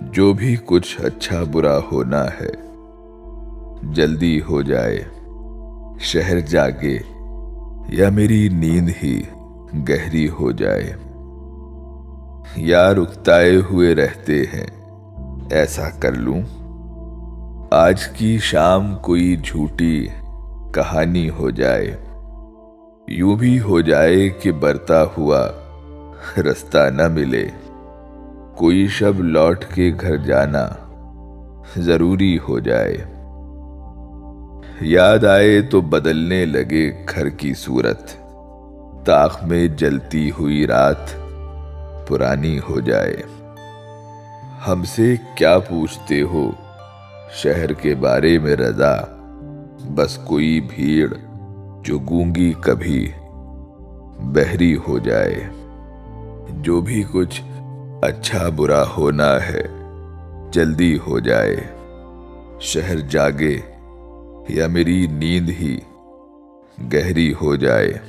जो भी कुछ अच्छा बुरा होना है जल्दी हो जाए। शहर जागे या मेरी नींद ही गहरी हो जाए। यार उकताए हुए रहते हैं, ऐसा कर लूं आज की शाम कोई झूठी कहानी हो जाए। यूं भी हो जाए कि बरता हुआ रास्ता न मिले। कोई शब लौट के घर जाना जरूरी हो जाए। याद आए तो बदलने लगे घर की सूरत। ताक में जलती हुई रात पुरानी हो जाए। हमसे क्या पूछते हो शहर के बारे में रजा। बस कोई भीड़ जो गूंगी कभी बहरी हो जाए। जो भी कुछ अच्छा बुरा होना है जल्दी हो जाए। शहर जागे या मेरी नींद ही गहरी हो जाए।